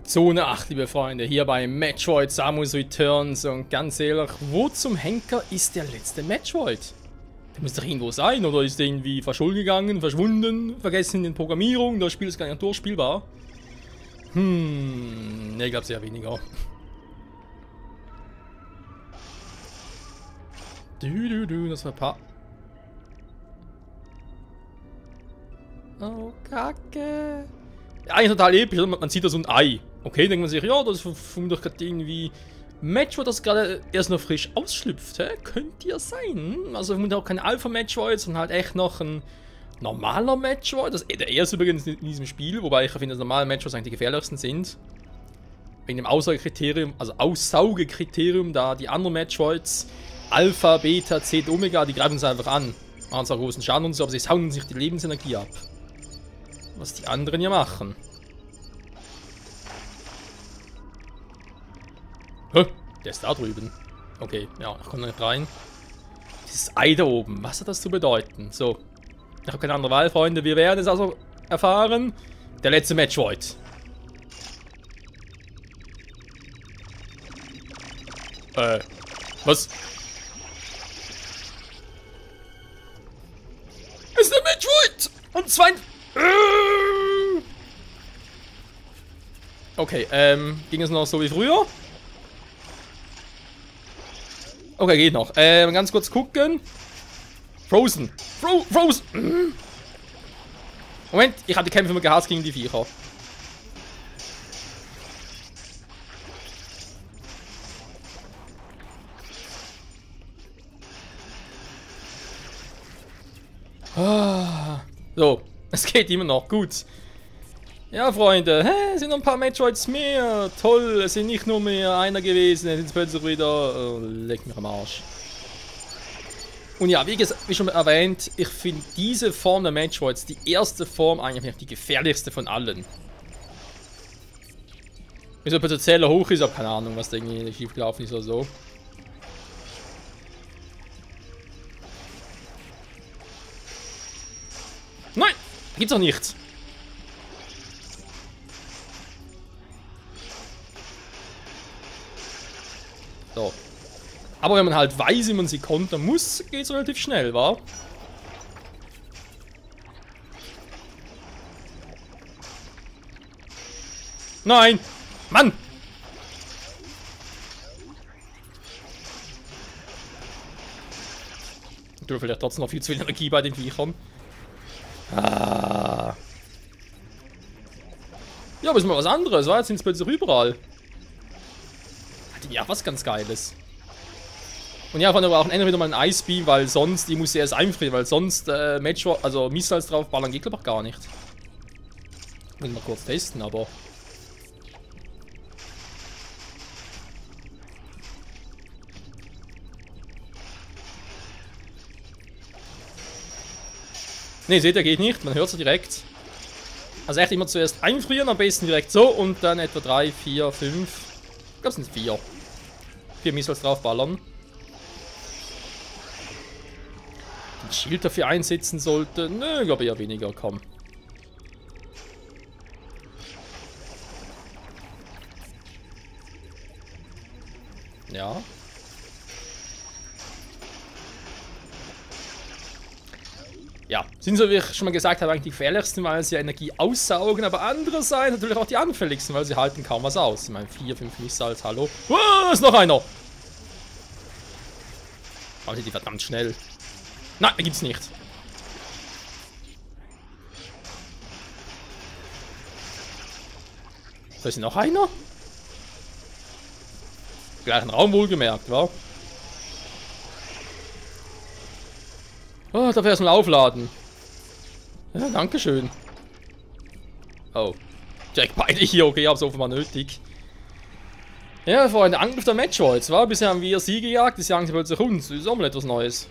Zone 8, liebe Freunde, hier bei Metroid Samus Returns und ganz ehrlich, wo zum Henker ist der letzte Metroid? Der muss doch irgendwo sein, oder ist der irgendwie verschollen gegangen, verschwunden, vergessen in den Programmierungen, das Spiel ist gar nicht durchspielbar? Ne, ich glaube sehr weniger. Das war ein paar... Oh, Kacke. Ja, eigentlich total episch, oder? Man sieht da so ein Ei. Okay, denkt man sich, ja, das ist doch gerade irgendwie Metroid, das gerade erst noch frisch ausschlüpft, hä? Könnte ja sein. Also vermutlich auch kein Alpha-Metroid, sondern halt echt noch ein normaler Metroid. Das ist der erste übrigens in diesem Spiel, wobei ich finde, dass normale Metroids eigentlich die gefährlichsten sind. Wegen dem Aussagekriterium, also Aussaugekriterium, da die anderen Metroids, Alpha, Beta, Zeta, Omega, die greifen uns einfach an. Machen zwar großen Schaden und so, aber sie saugen sich die Lebensenergie ab. Was die anderen ja machen. Hä? Der ist da drüben. Okay, ja, ich komme nicht rein. Dieses Ei da oben, was hat das zu bedeuten? So, ich habe keine andere Wahl, Freunde. Wir werden es also erfahren. Der letzte Metroid. Was? Ist der Metroid! Und zwei... Okay, ging es noch so wie früher? Okay, geht noch. Ganz kurz gucken. Frozen. Frozen. Moment, ich habe die Kämpfe immer gehasst gegen die Viecher. So, es geht immer noch. Gut. Ja, Freunde, es sind noch ein paar Metroids mehr. Toll, es sind nicht nur mehr einer gewesen, es sind plötzlich wieder... leck mich am Arsch. Und ja, wie schon erwähnt, ich finde diese Form der Metroids, die erste Form, eigentlich die gefährlichste von allen. Wieso der Zähler hoch ist, habe keine Ahnung, was da irgendwie schief gelaufen ist oder so. Nein! Gibt's doch nichts! So. Aber wenn man halt weiß, wie man sie kontern muss, geht's relativ schnell, wa? Nein! Mann! Ich tue vielleicht trotzdem noch viel zu viel Energie bei den Viechern. Ah. Ja, aber ist mal was anderes, wa? Jetzt sind es plötzlich überall. Hat die ja was ganz Geiles. Und ja, von der brauchen entweder mal ein Ice Beam, weil sonst, die muss sie erst einfrieren, weil sonst Metroid, also Missiles draufballern geht glaube ich gar nicht. Muss ich mal kurz testen, aber. Ne, seht ihr, geht nicht, man hört es direkt. Also echt immer zuerst einfrieren, am besten direkt so und dann etwa 3, 4, 5. Ich glaube es sind 4. 4 Missiles draufballern. Den Shield dafür einsetzen sollte. Nö, ich glaube eher weniger, komm. Ja. Ja, sind so, wie ich schon mal gesagt habe, eigentlich die gefährlichsten, weil sie Energie aussaugen, aber andererseits natürlich auch die anfälligsten, weil sie halten kaum was aus. Ich meine, 4, 5 Missiles, hallo. Oh, ist noch einer! Aber die verdammt schnell. Nein, da gibt's nicht. Da ist noch einer? Gleichen Raum wohlgemerkt, wa? Oh, darf erstmal aufladen. Ja, dankeschön. Oh. Jack, beide hier, okay, hab's offenbar nötig. Ja, Freunde, Angriff der Metroids, wa? Bisher haben wir sie gejagt, das jagen sie plötzlich uns. Das ist auch mal etwas Neues.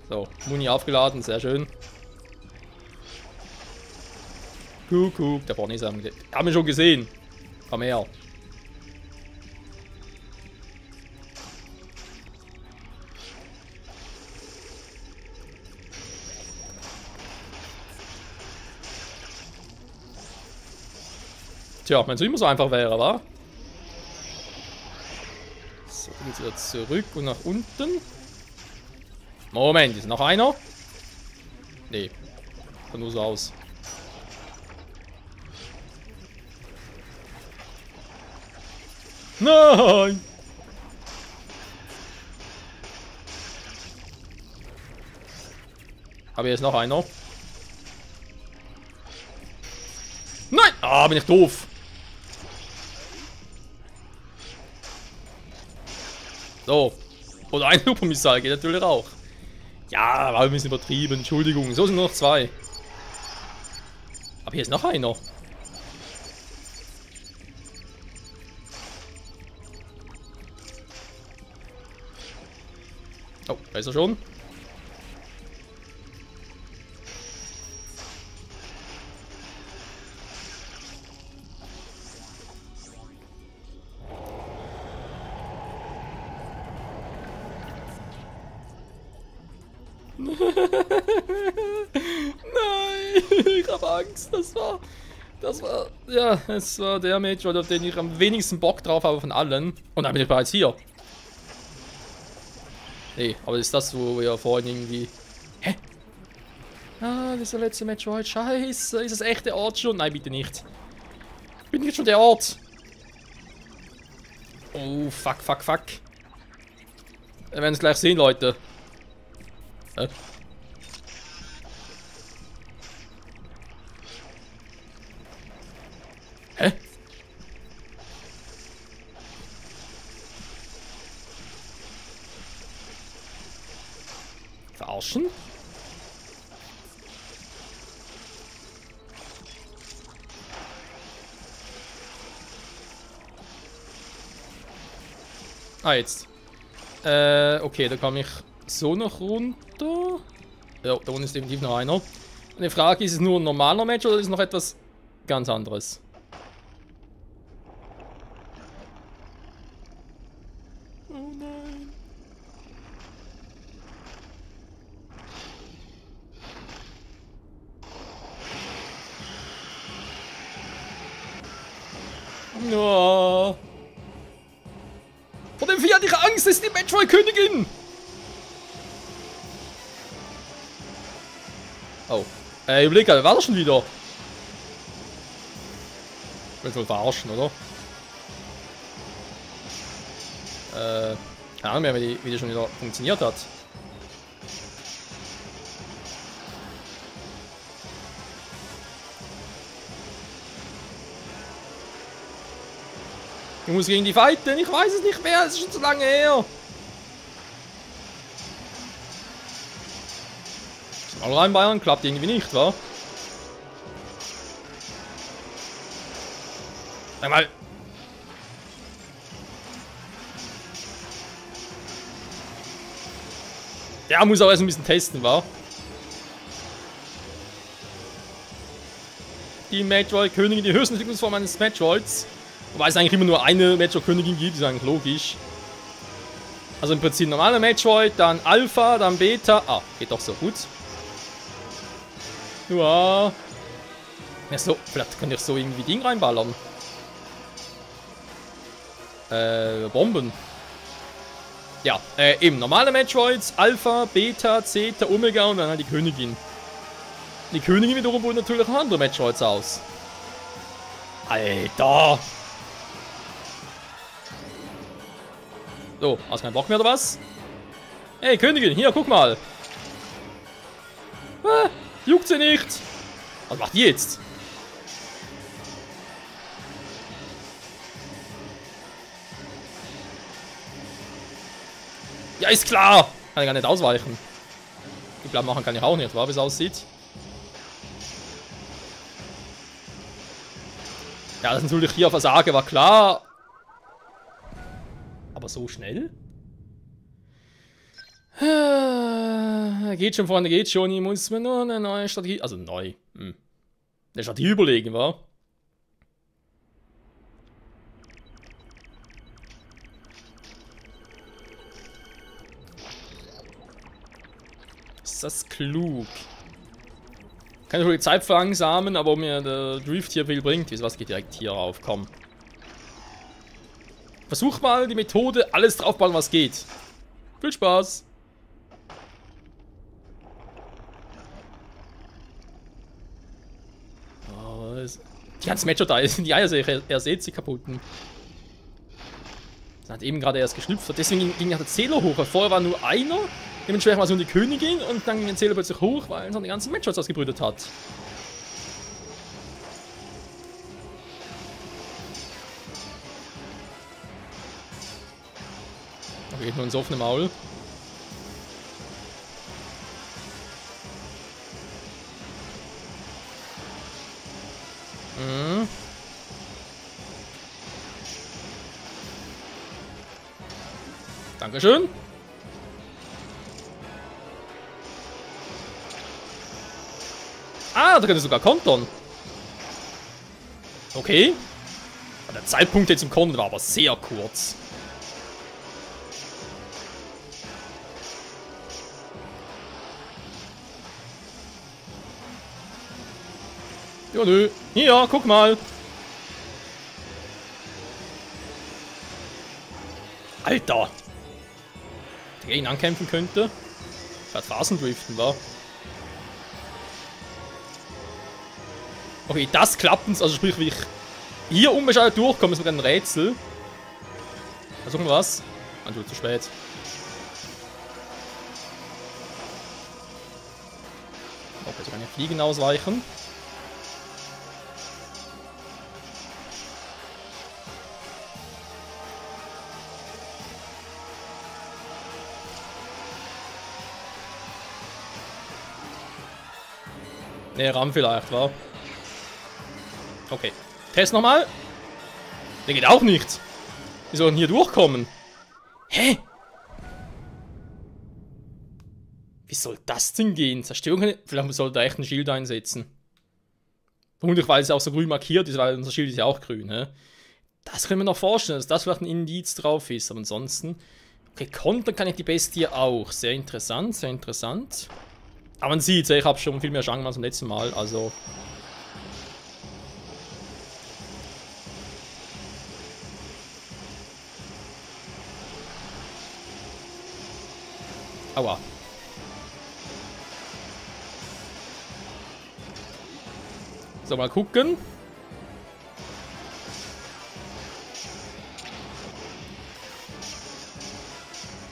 So, Muni aufgeladen, sehr schön. Guck, der vorne ist er. Haben wir schon gesehen. Komm her. Tja, wenn es immer so einfach wäre, wa? So, jetzt wieder zurück und nach unten. Moment, ist noch einer? Nee. Sieht nur so aus. Nein! Aber hier ist noch einer. Nein! Ah, bin ich doof. So. Oder ein Supermissile geht natürlich auch. Ja, war ein bisschen übertrieben. Entschuldigung. So sind nur noch 2. Aber hier ist noch einer. Oh, da ist er schon. Nein, ich habe Angst. Das war, ja, es war der Metroid, auf den ich am wenigsten Bock drauf habe von allen. Und dann bin ich bereits hier. Nee, aber ist das, wo wir vorhin irgendwie... Hä? Ah, das ist der letzte Metroid. Scheiße, ist das echt der Ort schon? Nein, bitte nicht. Bin jetzt schon der Ort? Oh, fuck, fuck, fuck. Wir werden es gleich sehen, Leute. Hä? Hä? Verarschen? Ah, jetzt. Okay, da komme ich so noch runter. Ja, da unten ist definitiv noch einer. Und die Frage, ist es nur ein normaler Match oder ist es noch etwas ganz anderes? Oh nein. No. Vor dem Vieh hatte ich Angst, das ist die Metroid-Königin! Oh. Überleg, wer war das schon wieder? Ich will wohl verarschen, oder? Keine Ahnung mehr, wie die schon wieder funktioniert hat. Ich muss gegen die fighten, ich weiß es nicht mehr, es ist schon zu lange her. Mal rein Bayern klappt irgendwie nicht, wa? Sag mal. Ja, muss auch erst ein bisschen testen, wa? Die Metroid-Königin, die höchste Entwicklungsform eines Metroids. Wobei es eigentlich immer nur eine Metroid-Königin gibt, ist eigentlich logisch. Also im Prinzip normale Metroid, dann Alpha, dann Beta. Ah, geht doch so gut. Ja. Ja, so, vielleicht könnte ich so irgendwie Ding reinballern. Bomben. Ja, eben normale Metroids, Alpha, Beta, Zeta, Omega und dann halt die Königin. Die Königin wiederum holt natürlich auch andere Metroids aus. Alter! So, hast keinen Bock mehr oder was? Hey, Königin, hier, guck mal. Juckt sie nicht. Was macht die jetzt? Ja, ist klar. Kann ich gar nicht ausweichen. Die Plan machen kann ich auch nicht, wie es aussieht. Ja, das natürlich hier Versage war klar. Aber so schnell? Geht schon, Freunde, geht schon. Ich muss mir nur eine neue Strategie... Also neu. Eine Strategie überlegen, wa? Ist das klug? Kann ich wohl die Zeit verlangsamen, aber ob mir der Drift hier viel bringt, ist was geht direkt hier rauf, komm. Versuch mal die Methode, alles draufbauen, was geht. Viel Spaß! Oh, die ganzen Matcher da sind die Eier, er seht sie kaputten. Das hat eben gerade erst geschlüpft. Deswegen ging ja der Zähler hoch. Weil vorher war nur einer. Dementsprechend war so die Königin und dann ging der Zähler plötzlich hoch, weil er seine ganzen Matchers ausgebrütet hat. Okay, nur ins offene Maul. Mhm. Dankeschön. Ah, da kann ich sogar kontern. Okay. Der Zeitpunkt jetzt im Kontern war aber sehr kurz. Ja, nö. Hier, guck mal. Alter. Der ihn ankämpfen könnte. Vielleicht Phasendriften war. Okay, das klappt uns. Also sprich, wie ich hier unbeschadet durchkomme, ist sogar ein Rätsel. Versuchen wir was. Ah, du, zu spät. Okay, so kann ich Fliegen ausweichen. Ne, Ram vielleicht, war. Okay. Test nochmal. Der geht auch nicht. Wie soll denn hier durchkommen? Hä? Wie soll das denn gehen? Zerstörung? Vielleicht soll da echt ein Schild einsetzen. Vermutlich, weil es auch so grün markiert ist, weil unser Schild ist ja auch grün, hä? Das können wir noch vorstellen, dass das vielleicht ein Indiz drauf ist, aber ansonsten. Okay, kontern kann ich die Bestie auch. Sehr interessant, sehr interessant. Aber man sieht, ich habe schon viel mehr Chancen als beim letzten Mal, also. Aua. So, mal gucken.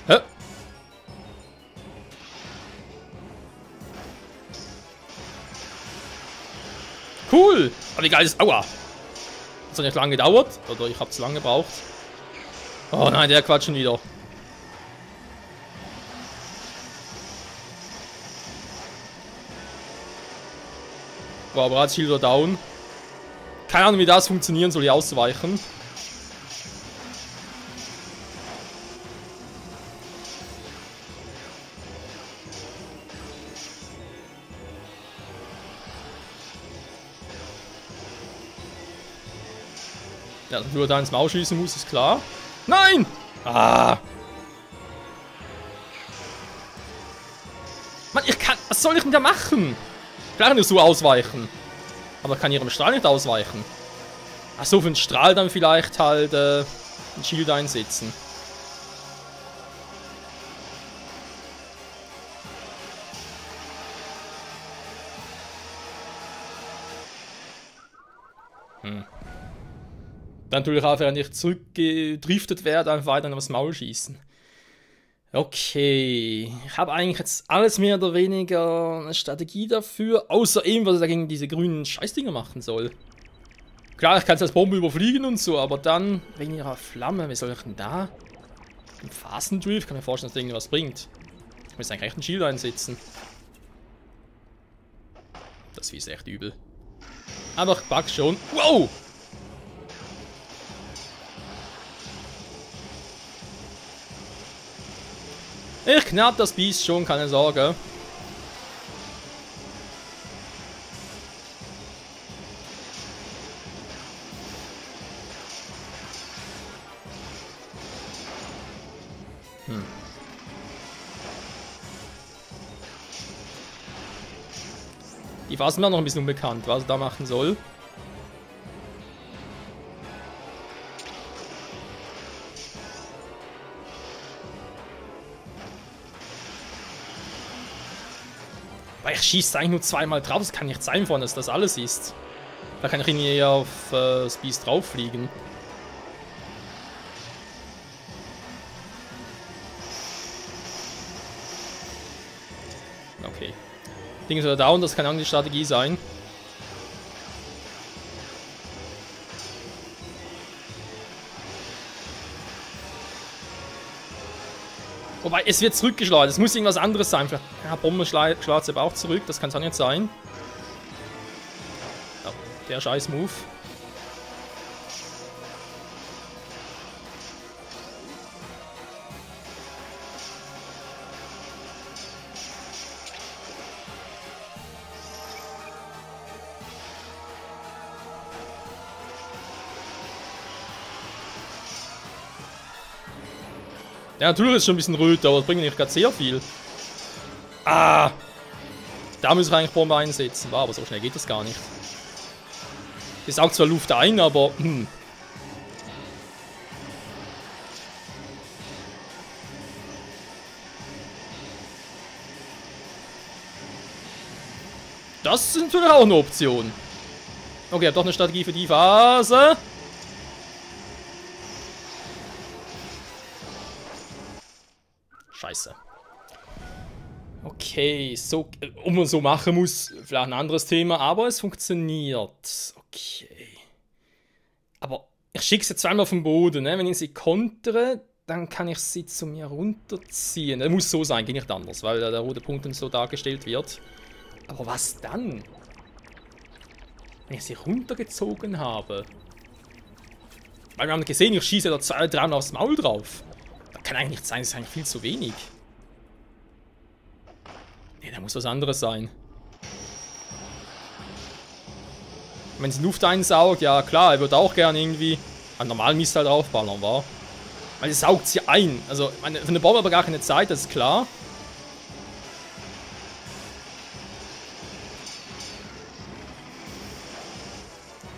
Hä? Cool! Aber wie geil ist. Aua! Das hat nicht lange gedauert. Oder ich hab's lange gebraucht. Oh nein, der quatscht schon wieder. Wow, aber hat Shield down. Keine Ahnung, wie das funktionieren soll, hier auszuweichen. Ja, dass du da ins Maul schießen musst, ist klar. Nein! Ah! Mann, ich kann. Was soll ich denn da machen? Klar, nur so ausweichen. Aber kann ihrem Strahl nicht ausweichen. Achso, für den Strahl dann vielleicht halt ein Shield einsetzen. Dann natürlich auch, während ich zurückgedriftet werde, einfach weiter aufs Maul schießen. Okay, ich habe eigentlich jetzt alles mehr oder weniger eine Strategie dafür, außer eben, was ich dagegen diese grünen Scheißdinger machen soll. Klar, ich kann es als Bombe überfliegen und so, aber dann, wegen ihrer Flamme, wie soll ich denn da? Im Phasendrift kann ich mir vorstellen, dass das irgendwas bringt. Ich muss eigentlich echt ein Shield einsetzen. Das ist echt übel. Aber ich pack's schon. Wow! Ich knapp das Biest schon, keine Sorge. Die war mir noch ein bisschen unbekannt, was er da machen soll. Weil ich schieße eigentlich nur zweimal drauf, das kann nicht sein, von dass das alles ist. Da kann ich ihn eher auf das Biest drauf fliegen. Okay. Ding ist wieder down, das kann auch die Strategie sein. Wobei, es wird zurückgeschleudert. Es muss irgendwas anderes sein. Vielleicht, ja, Bombe schlägt es aber auch zurück. Das kann es auch nicht sein. Ja, der scheiß Move. Ja, natürlich ist es schon ein bisschen röter, aber das bringt nicht gerade sehr viel. Ah! Da muss ich eigentlich Bombe einsetzen. Wow, aber so schnell geht das gar nicht. Die saugt zwar Luft ein, aber... Das ist natürlich auch eine Option. Okay, ich habe doch eine Strategie für die Phase. Scheiße. Okay, so, ob man so machen muss, vielleicht ein anderes Thema, aber es funktioniert. Okay. Aber ich schicke sie zweimal vom Boden, ne? Wenn ich sie kontere, dann kann ich sie zu mir runterziehen. Das muss so sein, ging nicht anders, weil der rote Punkt dann so dargestellt wird. Aber was dann? Wenn ich sie runtergezogen habe? Weil wir haben gesehen, ich schieße da 2, 3 Mal aufs Maul drauf. Das kann eigentlich nicht sein, das ist eigentlich viel zu wenig. Ne, da muss was anderes sein. Wenn sie Luft einsaugt, ja klar, er würde auch gerne irgendwie einen normalen Missile draufballern, war. Weil es saugt sie ein. Also, von der Bombe aber gar keine Zeit, das ist klar.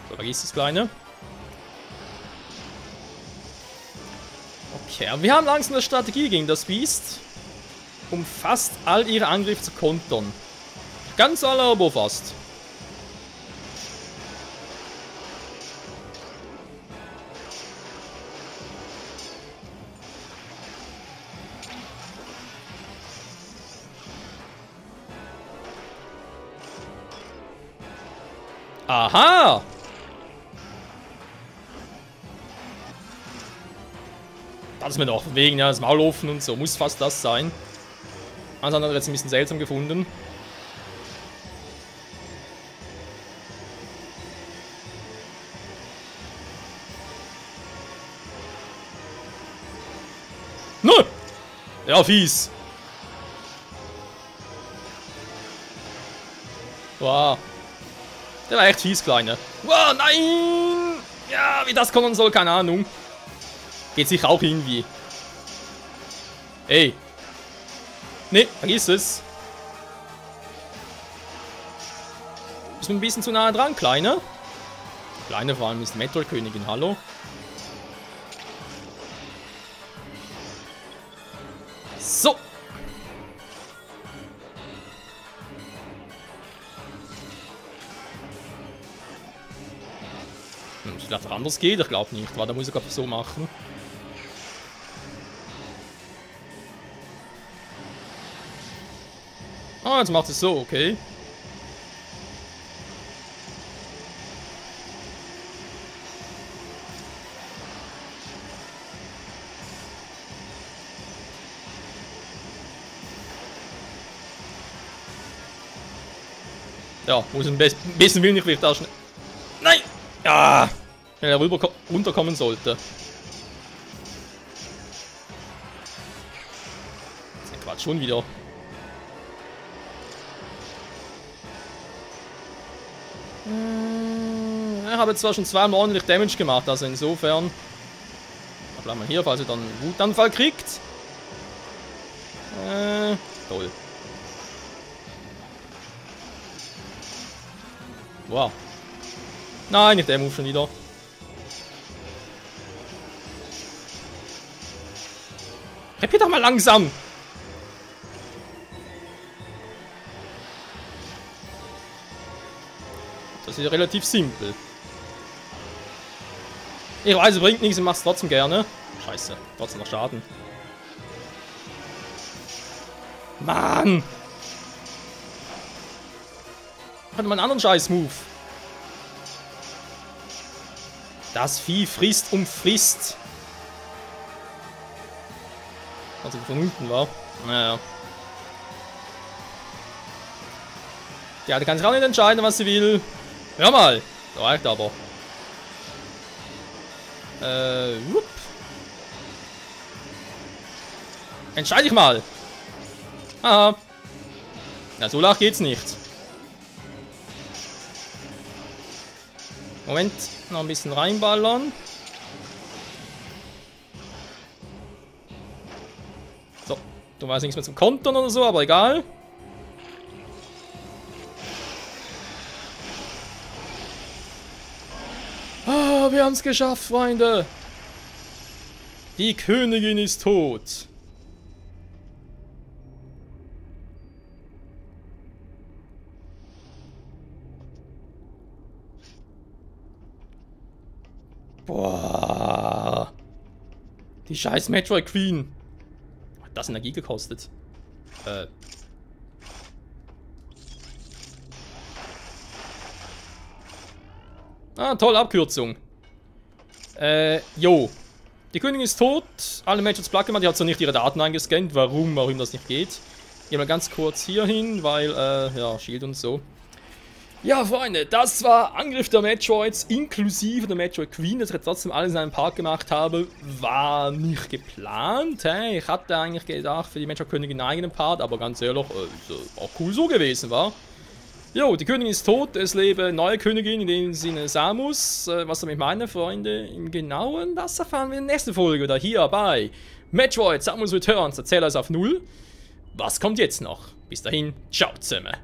So, vergiss das Kleine. Okay, aber wir haben langsam eine Strategie gegen das Biest, um fast all ihre Angriffe zu kontern. Ganz alle, aber fast. Aha! Das ist mir doch wegen ja, das Maulofen und so. Muss fast das sein. Alles andere jetzt ein bisschen seltsam gefunden. Nö! Ja, fies. Wow. Der war echt fies, Kleine. Wow, nein! Ja, wie das kommen soll, keine Ahnung. Geht sich auch irgendwie. Ey. Ne, vergiss es. Ist ein bisschen zu nahe dran, Kleine. Kleine vor allem ist Metroid-Königin, hallo. So. Ich dachte, anders geht. Ich glaube nicht. War, da muss ich einfach so machen. Ah, jetzt macht es so, okay. Ja, muss ein bisschen wenig wird da schnell. Nein! Ja! Wenn er runterkommen sollte. Das ist Quatsch, schon wieder. Ich habe zwar schon zweimal ordentlich Damage gemacht, also insofern. Da bleiben wir hier, falls er dann einen Wutanfall kriegt. Toll. Wow. Nein, nicht der Move schon wieder. Repier doch mal langsam. Das ist ja relativ simpel. Ich weiß, es bringt nichts, ich mach's trotzdem gerne. Scheiße, trotzdem noch Schaden. Mann! Ich hatte mal einen anderen Scheiß-Move. Das Vieh frisst und frisst. Also von unten war. Naja. Ja, die kann sich auch nicht entscheiden, was sie will. Hör mal. Das reicht aber. Whoop. Entscheide dich mal. Aha. Na, so lach geht's nicht. Moment, noch ein bisschen reinballern. So, du weißt nichts mehr zum Kontern oder so, aber egal. Ah, wir haben es geschafft, Freunde. Die Königin ist tot. Boah. Die scheiß Metroid Queen. Hat das Energie gekostet? Ah, tolle Abkürzung. Jo. Die Königin ist tot. Alle Metroids platt gemacht. Die hat so nicht ihre Daten eingescannt. Warum das nicht geht. Gehen wir ganz kurz hier hin, weil, ja, Shield und so. Ja, Freunde, das war Angriff der Metroids, inklusive der Metroid Queen, dass ich jetzt trotzdem alles in einem Part gemacht habe, war nicht geplant. Hey, ich hatte eigentlich gedacht, für die Metroid Königin einen eigenen Part, aber ganz ehrlich, ist auch cool so gewesen, war. Jo, die Königin ist tot, es lebe neue Königin, in dem Sinne Samus. Was damit meine, Freunde, im Genauen, das erfahren wir in der nächsten Folge, oder hier bei Metroid Samus Returns, Erzähler ist auf 0. Was kommt jetzt noch? Bis dahin, ciao zusammen.